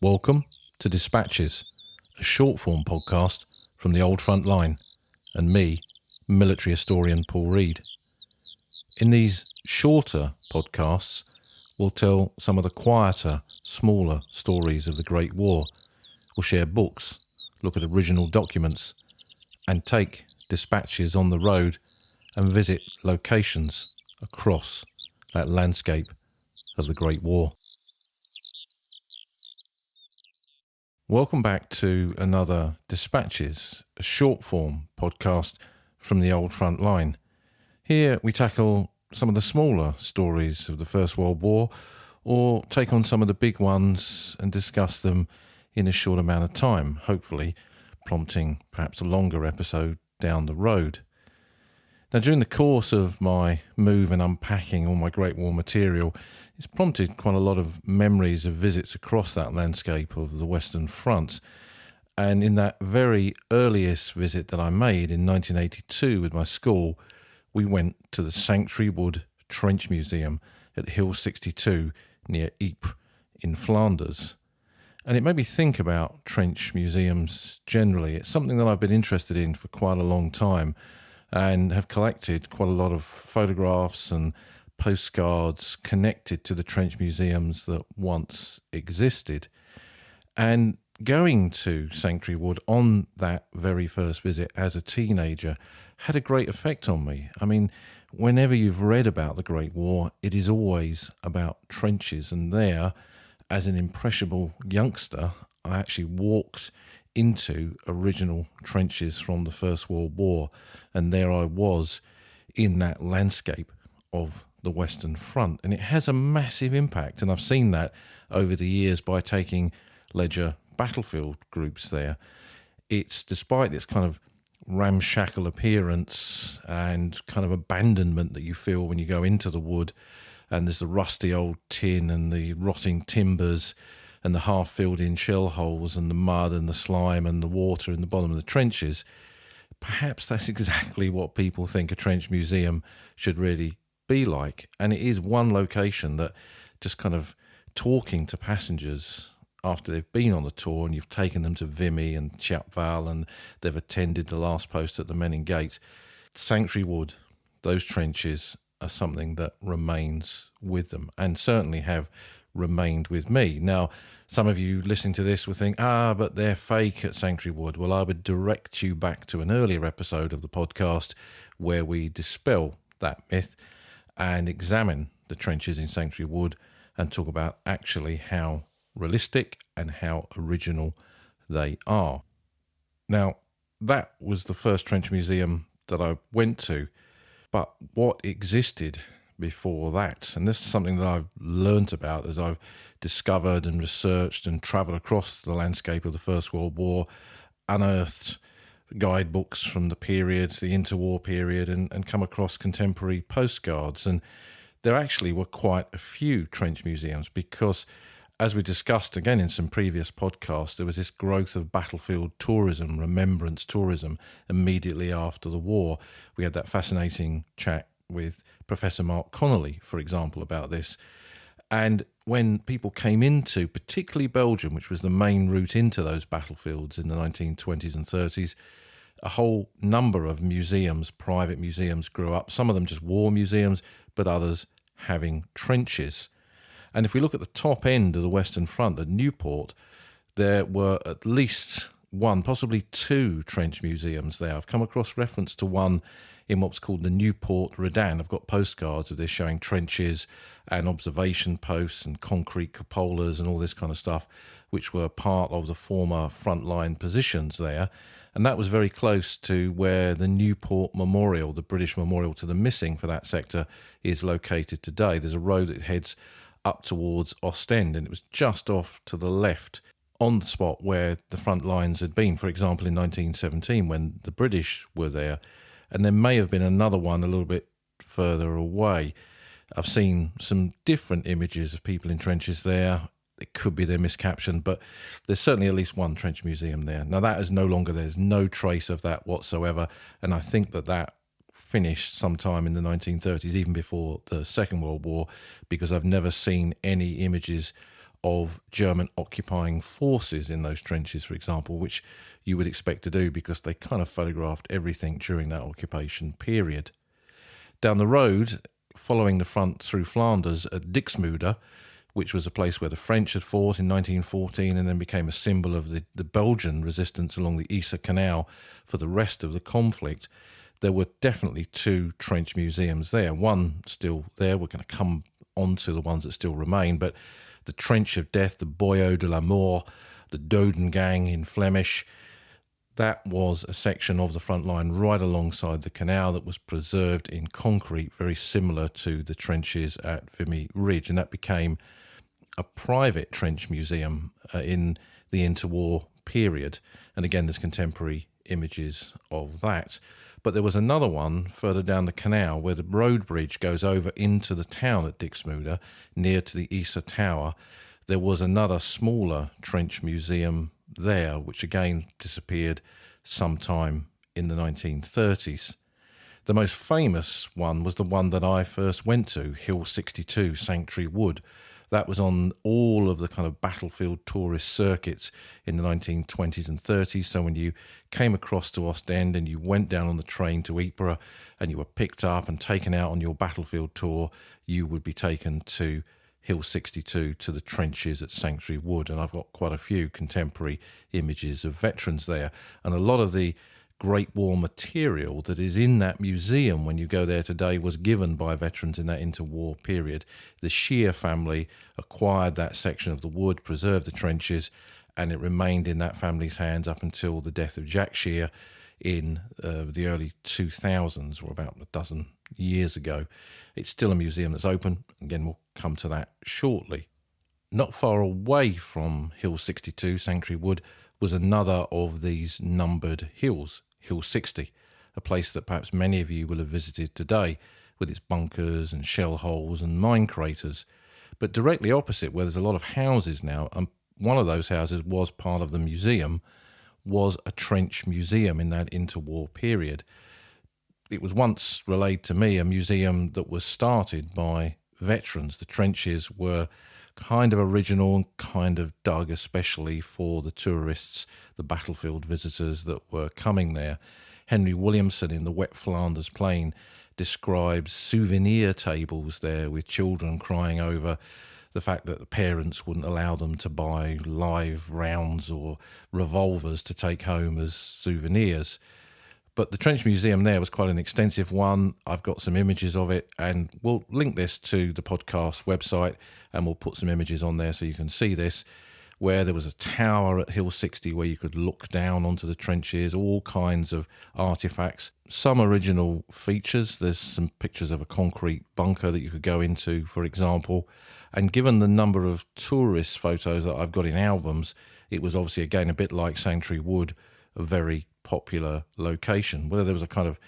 Welcome to Despatches, a short-form podcast from the old front line, and me, military historian Paul Reed. In these shorter podcasts, we'll tell some of the quieter, smaller stories of the Great War. We'll share books, look at original documents, and take dispatches on the road and visit locations across that landscape of the Great War. Welcome back to another Despatches, a short-form podcast from the old front line. Here we tackle some of the smaller stories of the First World War, or take on some of the big ones and discuss them in a short amount of time, hopefully prompting perhaps a longer episode down the road. Now, during the course of my move and unpacking all my Great War material, it's prompted quite a lot of memories of visits across that landscape of the Western Front. And in that very earliest visit that I made in 1982 with my school, we went to the Sanctuary Wood Trench Museum at Hill 62 near Ypres in Flanders. And it made me think about trench museums generally. It's something that I've been interested in for quite a long time, and have collected quite a lot of photographs and postcards connected to the trench museums that once existed. And going to Sanctuary Wood on that very first visit as a teenager had a great effect on me. I mean, whenever you've read about the Great War, it is always about trenches. And there, as an impressionable youngster, I actually walked into original trenches from the First World War, and there I was in that landscape of the Western Front, and it has a massive impact. And I've seen that over the years by taking Ledger battlefield groups there. It's, despite its kind of ramshackle appearance and kind of abandonment that you feel when you go into the wood, and there's the rusty old tin and the rotting timbers and the half-filled-in shell holes and the mud and the slime and the water in the bottom of the trenches, perhaps that's exactly what people think a trench museum should really be like. And it is one location that, just kind of talking to passengers after they've been on the tour and you've taken them to Vimy and Chapval and they've attended the last post at the Menin Gate, Sanctuary Wood, those trenches are something that remains with them, and certainly have remained with me. Now, some of you listening to this will think, but they're fake at Sanctuary Wood. Well, I would direct you back to an earlier episode of the podcast where we dispel that myth and examine the trenches in Sanctuary Wood and talk about actually how realistic and how original they are. Now, that was the first trench museum that I went to, but what existed before that, and this is something that I've learnt about as I've discovered and researched and travelled across the landscape of the First World War, unearthed guidebooks from the periods, the interwar period, and come across contemporary postcards. And there actually were quite a few trench museums because, as we discussed again in some previous podcasts, there was this growth of battlefield tourism, remembrance tourism, immediately after the war. We had that fascinating chat with Professor Mark Connolly, for example, about this. And when people came into, particularly Belgium, which was the main route into those battlefields in the 1920s and 30s, a whole number of museums, private museums, grew up. Some of them just war museums, but others having trenches. And if we look at the top end of the Western Front at Newport, there were at least one, possibly two trench museums there. I've come across reference to one in what's called the Newport Redan. I've got postcards of this showing trenches and observation posts and concrete cupolas and all this kind of stuff, which were part of the former frontline positions there. And that was very close to where the Newport Memorial, the British memorial to the missing for that sector, is located today. There's a road that heads up towards Ostend, and it was just off to the left on the spot where the front lines had been, for example, in 1917 when the British were there. And there may have been another one a little bit further away. I've seen some different images of people in trenches there. It could be they're miscaptioned, but there's certainly at least one trench museum there. Now, that is no longer, there's no trace of that whatsoever, and I think that finished sometime in the 1930s, even before the Second World War, because I've never seen any images of German occupying forces in those trenches, for example, which you would expect to do because they kind of photographed everything during that occupation period. Down the road, following the front through Flanders at Dixmude, which was a place where the French had fought in 1914 and then became a symbol of the Belgian resistance along the Yser Canal for the rest of the conflict, there were definitely 2 trench museums there. One still there. We're going to come on to the ones that still remain, but the Trench of Death, the Boyau de la Mort, the Dodengang in Flemish, that was a section of the front line right alongside the canal that was preserved in concrete, very similar to the trenches at Vimy Ridge, and that became a private trench museum in the interwar period. And again, there's contemporary images of that. But there was another one further down the canal where the road bridge goes over into the town at Dixmude, near to the Yser Tower. There was another smaller trench museum there, which again disappeared sometime in the 1930s. The most famous one was the one that I first went to, Hill 62, Sanctuary Wood. That was on all of the kind of battlefield tourist circuits in the 1920s and 30s. So when you came across to Ostend and you went down on the train to Ypres and you were picked up and taken out on your battlefield tour, you would be taken to Hill 62, to the trenches at Sanctuary Wood. And I've got quite a few contemporary images of veterans there. And a lot of the Great War material that is in that museum when you go there today was given by veterans in that interwar period. The Scheer family acquired that section of the wood, preserved the trenches, and it remained in that family's hands up until the death of Jack Scheer in the early 2000s, or about a dozen years ago. It's still a museum that's open. Again, we'll come to that shortly. Not far away from Hill 62, Sanctuary Wood, was another of these numbered hills, Hill 60, a place that perhaps many of you will have visited today, with its bunkers and shell holes and mine craters. But directly opposite, where there's a lot of houses now, and one of those houses was part of the museum, was a trench museum in that interwar period. It was once relayed to me a museum that was started by veterans. The trenches were kind of original and kind of dug especially for the tourists, the battlefield visitors that were coming there. Henry Williamson in The Wet Flanders Plain describes souvenir tables there with children crying over the fact that the parents wouldn't allow them to buy live rounds or revolvers to take home as souvenirs. But the Trench Museum there was quite an extensive one. I've got some images of it, and we'll link this to the podcast website, and we'll put some images on there so you can see this, where there was a tower at Hill 60 where you could look down onto the trenches, all kinds of artefacts, some original features. There's some pictures of a concrete bunker that you could go into, for example. And given the number of tourist photos that I've got in albums, it was obviously, again, a bit like Sanctuary Wood, a very popular location. Whether there was a kind of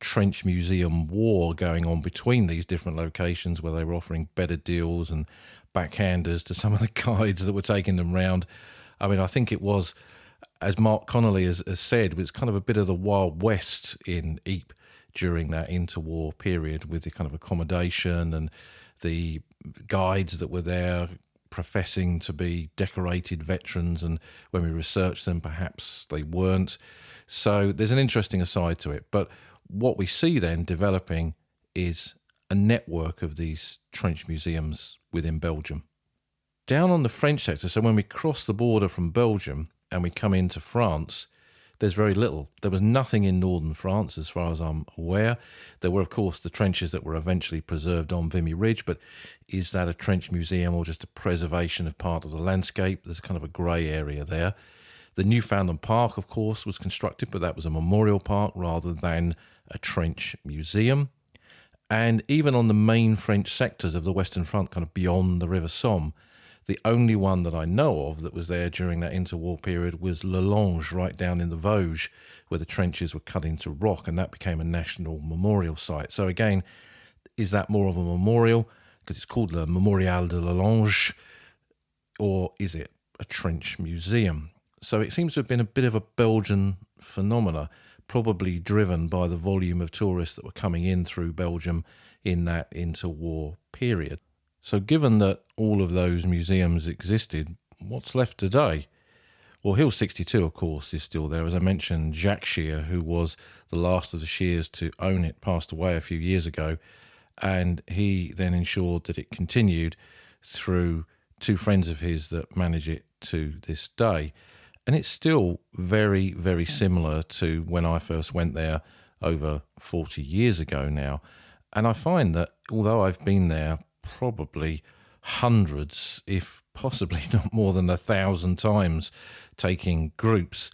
trench museum war going on between these different locations where they were offering better deals and backhanders to some of the guides that were taking them round. I mean, I think it was, as Mark Connolly has said, it was kind of a bit of the Wild West in Ypres during that interwar period, with the kind of accommodation and the guides that were there professing to be decorated veterans, and when we researched them, perhaps they weren't. So there's an interesting aside to it. But what we see then developing is a network of these trench museums within Belgium. Down on the French sector, so when we cross the border from Belgium and we come into France, there's very little. There was nothing in northern France as far as I'm aware. There were, of course, the trenches that were eventually preserved on Vimy Ridge, but is that a trench museum or just a preservation of part of the landscape? There's kind of a grey area there. The Newfoundland Park, of course, was constructed, but that was a memorial park rather than a trench museum. And even on the main French sectors of the Western Front, kind of beyond the River Somme, the only one that I know of that was there during that interwar period was Lelange, right down in the Vosges, where the trenches were cut into rock, and that became a national memorial site. So again, is that more of a memorial because it's called the Memorial de Lelange, or is it a trench museum? So it seems to have been a bit of a Belgian phenomena, probably driven by the volume of tourists that were coming in through Belgium in that interwar period. So given that all of those museums existed, what's left today? Well, Hill 62, of course, is still there. As I mentioned, Jacques Shear, who was the last of the Shears to own it, passed away a few years ago, and he then ensured that it continued through two friends of his that manage it to this day. And it's still very, very similar to when I first went there over 40 years ago now. And I find that although I've been there probably hundreds, if possibly not more than 1,000 times, taking groups,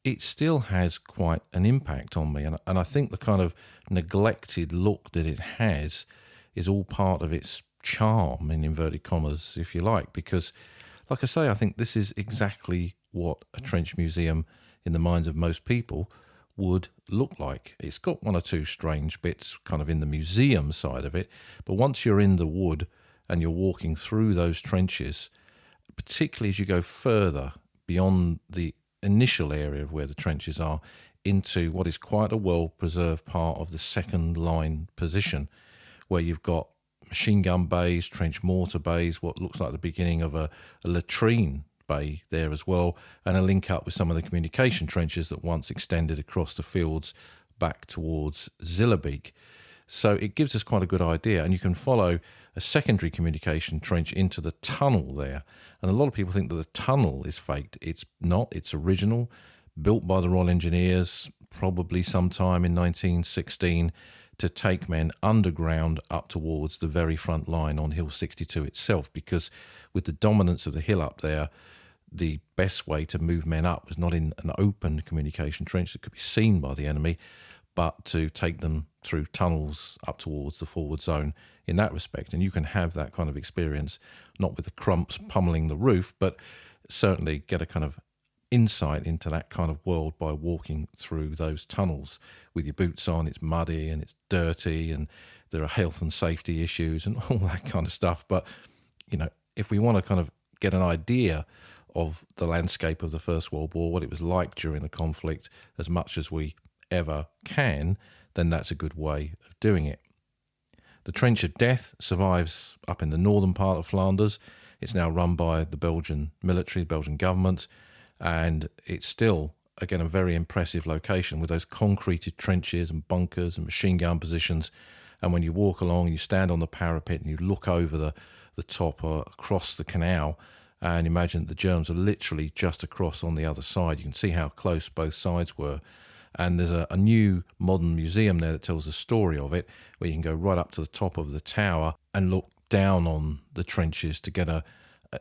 it still has quite an impact on me. And I think the kind of neglected look that it has is all part of its charm, in inverted commas, if you like, because, like I say, I think this is exactly what a trench museum in the minds of most people would look like. It's got one or two strange bits kind of in the museum side of it, but once you're in the wood and you're walking through those trenches, particularly as you go further beyond the initial area of where the trenches are into what is quite a well-preserved part of the second line position, where you've got machine gun bays, trench mortar bays, what looks like the beginning of a latrine bay there as well, and a link up with some of the communication trenches that once extended across the fields back towards Zillebeek. So it gives us quite a good idea, and you can follow a secondary communication trench into the tunnel there. And a lot of people think that the tunnel is faked. It's not. It's original, built by the Royal Engineers, probably sometime in 1916, to take men underground up towards the very front line on Hill 62 itself, because with the dominance of the hill up there, the best way to move men up was not in an open communication trench that could be seen by the enemy, but to take them through tunnels up towards the forward zone in that respect. And you can have that kind of experience, not with the crumps pummeling the roof, but certainly get a kind of insight into that kind of world by walking through those tunnels with your boots on. It's muddy and it's dirty and there are health and safety issues and all that kind of stuff. But, you know, if we want to kind of get an idea of the landscape of the First World War, what it was like during the conflict, as much as we ever can, then that's a good way of doing it. The Trench of Death survives up in the northern part of Flanders. It's now run by the Belgian military, the Belgian government, and it's still, again, a very impressive location with those concreted trenches and bunkers and machine gun positions. And when you walk along, you stand on the parapet and you look over the top or across the canal, and imagine that the Germans are literally just across on the other side. You can see how close both sides were. And there's a new modern museum there that tells the story of it, where you can go right up to the top of the tower and look down on the trenches to get an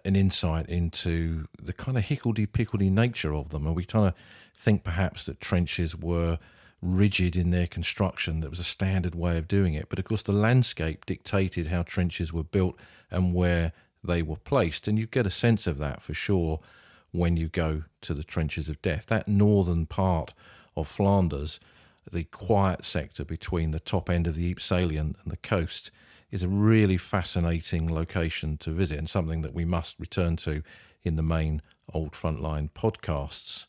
insight into the kind of higgledy-piggledy nature of them. And we kind of think perhaps that trenches were rigid in their construction, that was a standard way of doing it. But of course the landscape dictated how trenches were built and where they were placed. And you get a sense of that for sure when you go to the Trenches of Death. That northern part of Flanders, the quiet sector between the top end of the Ypres salient and the coast, is a really fascinating location to visit and something that we must return to in the main Old Frontline podcasts.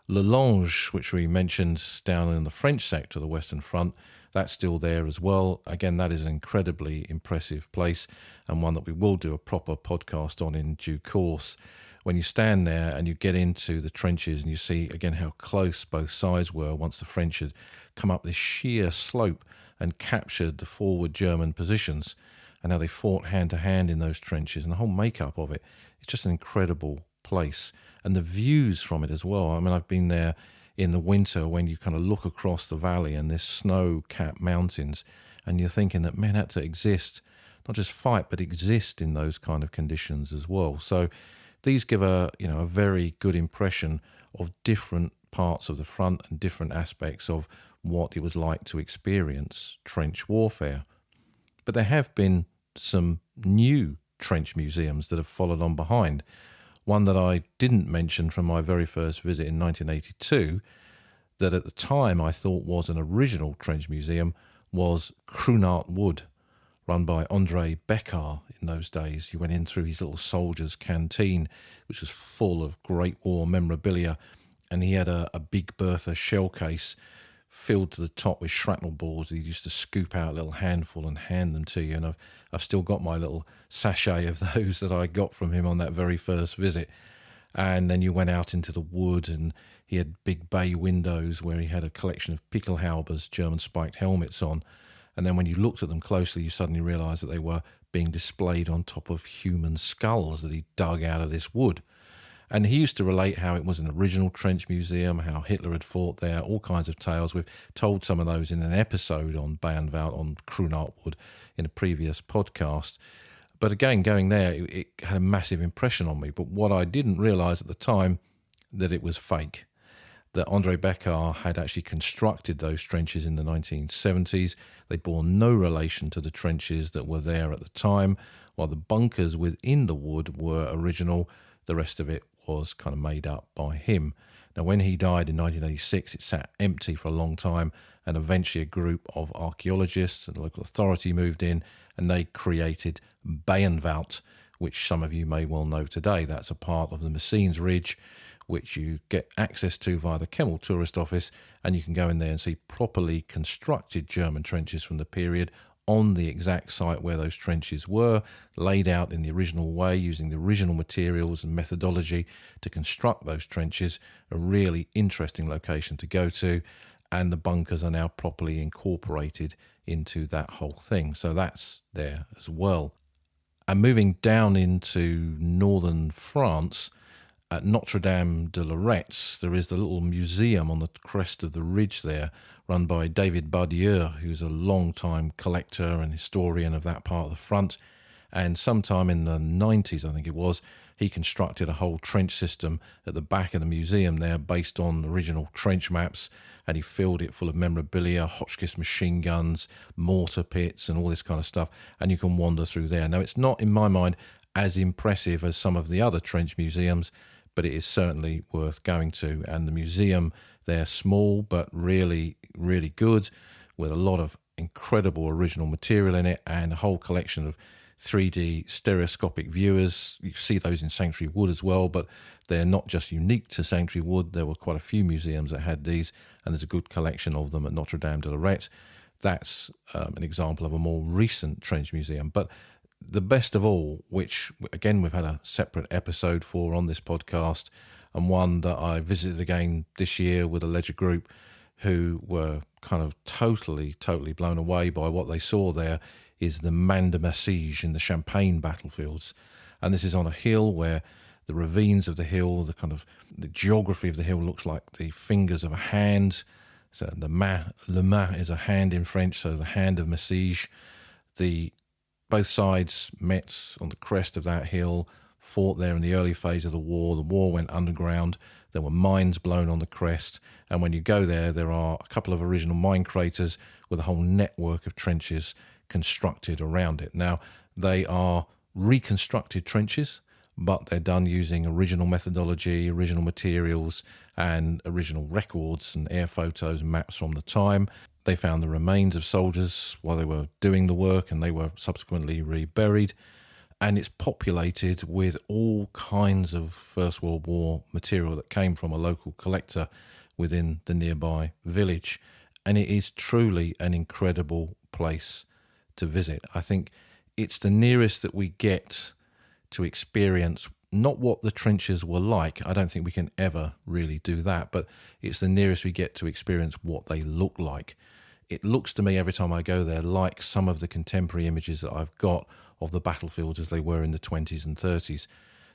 Le Lange, which we mentioned down in the French sector, the Western Front, that's still there as well. Again, that is an incredibly impressive place and one that we will do a proper podcast on in due course. When you stand there and you get into the trenches and you see, again, how close both sides were once the French had come up this sheer slope and captured the forward German positions, and how they fought hand to hand in those trenches and the whole makeup of it, it's just an incredible place. And the views from it as well. I mean, I've been there in the winter when you kind of look across the valley and there's snow-capped mountains, and you're thinking that men had to exist, not just fight, but exist in those kind of conditions as well. So these give a very good impression of different parts of the front and different aspects of what it was like to experience trench warfare. But there have been some new trench museums that have followed on behind. One that I didn't mention from my very first visit in 1982, that at the time I thought was an original trench museum, was Krunart Wood, run by André Beccard in those days. You went in through his little soldier's canteen, which was full of Great War memorabilia, and he had a Big Bertha shell case filled to the top with shrapnel balls. He used to scoop out a little handful and hand them to you. And I've still got my little sachet of those that I got from him on that very first visit. And then you went out into the wood, and he had big bay windows where he had a collection of Pickelhaubers, German spiked helmets on. And then when you looked at them closely, you suddenly realised that they were being displayed on top of human skulls that he dug out of this wood. And he used to relate how it was an original trench museum, how Hitler had fought there, all kinds of tales. We've told some of those in an episode on Bayernwald, on Kruenartwood, in a previous podcast. But again, going there, it had a massive impression on me. But what I didn't realise at the time, that it was fake. That André Beckar had actually constructed those trenches in the 1970s. They bore no relation to the trenches that were there at the time, while the bunkers within the wood were original. The rest of it was kind of made up by him. Now, when he died in 1986, it sat empty for a long time, and eventually a group of archaeologists and the local authority moved in, and they created Bayernwald, which some of you may well know today. That's a part of the Messines Ridge, which you get access to via the Kemmel Tourist Office, and you can go in there and see properly constructed German trenches from the period on the exact site where those trenches were, laid out in the original way, using the original materials and methodology to construct those trenches. A really interesting location to go to, and the bunkers are now properly incorporated into that whole thing. So that's there as well. And moving down into northern France, at Notre Dame de Lorette, there is the little museum on the crest of the ridge there, run by David Bardieu, who's a long-time collector and historian of that part of the front. And sometime in the 90s, I think it was, he constructed a whole trench system at the back of the museum there based on original trench maps, and he filled it full of memorabilia, Hotchkiss machine guns, mortar pits, and all this kind of stuff. And you can wander through there. Now, it's not, in my mind, as impressive as some of the other trench museums, but it is certainly worth going to. And the museum, they're small but really, really good, with a lot of incredible original material in it, and a whole collection of 3D stereoscopic viewers. You see those in Sanctuary Wood as well, but they're not just unique to Sanctuary Wood. There were quite a few museums that had these, and there's a good collection of them at Notre Dame de Lorette. That's an example of a more recent trench museum. But the best of all, which again we've had a separate episode for on this podcast, and one that I visited again this year with a ledger group who were kind of totally blown away by what they saw there, is the Man de Massige in the Champagne battlefields. And this is on a hill where the ravines of the hill, the geography of the hill looks like the fingers of a hand. So le main is a hand in French, so the hand of Massige. Both sides met on the crest of that hill, fought there in the early phase of the war. The war went underground. There were mines blown on the crest. And when you go there, there are a couple of original mine craters with a whole network of trenches constructed around it. Now, they are reconstructed trenches, but they're done using original methodology, original materials, and original records and air photos and maps from the time. They found the remains of soldiers while they were doing the work, and they were subsequently reburied. And it's populated with all kinds of First World War material that came from a local collector within the nearby village. And it is truly an incredible place to visit. I think it's the nearest that we get to experience not what the trenches were like. I don't think we can ever really do that, but it's the nearest we get to experience what they look like. It looks to me every time I go there like some of the contemporary images that I've got of the battlefields as they were in the 20s and 30s.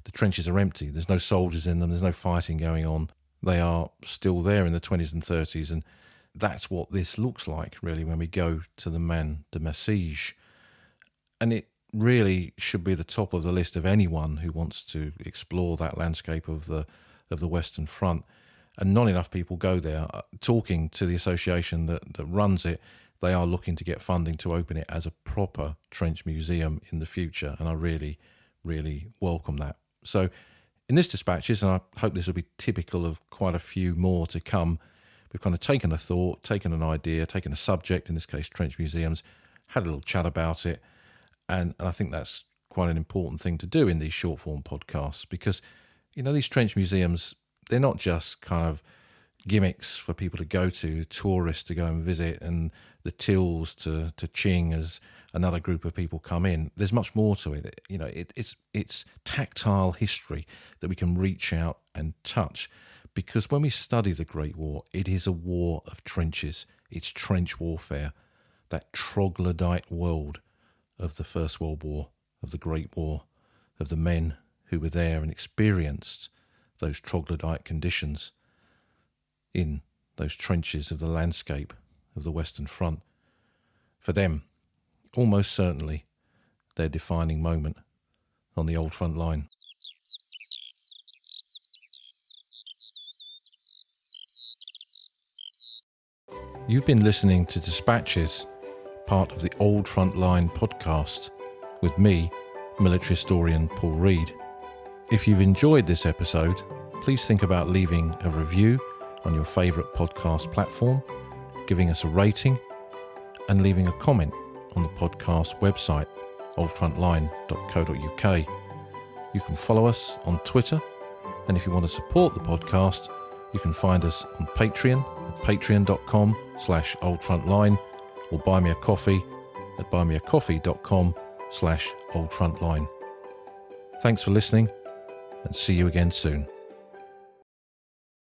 The trenches are empty. There's no soldiers in them. There's no fighting going on. They are still there in the 20s and 30s, and that's what this looks like, really, when we go to the Man de Massige. And it really should be the top of the list of anyone who wants to explore that landscape of the Western Front. And not enough people go there. Talking to the association that runs it, they are looking to get funding to open it as a proper trench museum in the future, and I really, really welcome that. So in this Dispatches, and I hope this will be typical of quite a few more to come, we've kind of taken a thought, taken an idea, taken a subject, in this case trench museums, had a little chat about it, and I think that's quite an important thing to do in these short form podcasts, because these trench museums, they're not just kind of gimmicks for people to go to, tourists to go and visit, and the tills to ching as another group of people come in. There's much more to it. You know, it's tactile history that we can reach out and touch, because when we study the Great War, it is a war of trenches. It's trench warfare, that troglodyte world of the First World War, of the Great War, of the men who were there and experienced those troglodyte conditions in those trenches of the landscape of the Western Front. For them, almost certainly their defining moment on the old front line. You've been listening to Despatches, part of the Old Front Line podcast, with me, military historian Paul Reed. If you've enjoyed this episode, please think about leaving a review on your favourite podcast platform, giving us a rating, and leaving a comment on the podcast website, oldfrontline.co.uk. You can follow us on Twitter, and if you want to support the podcast, you can find us on Patreon at patreon.com/oldfrontline, or buy me a coffee at buymeacoffee.com/oldfrontline. Thanks for listening, and see you again soon.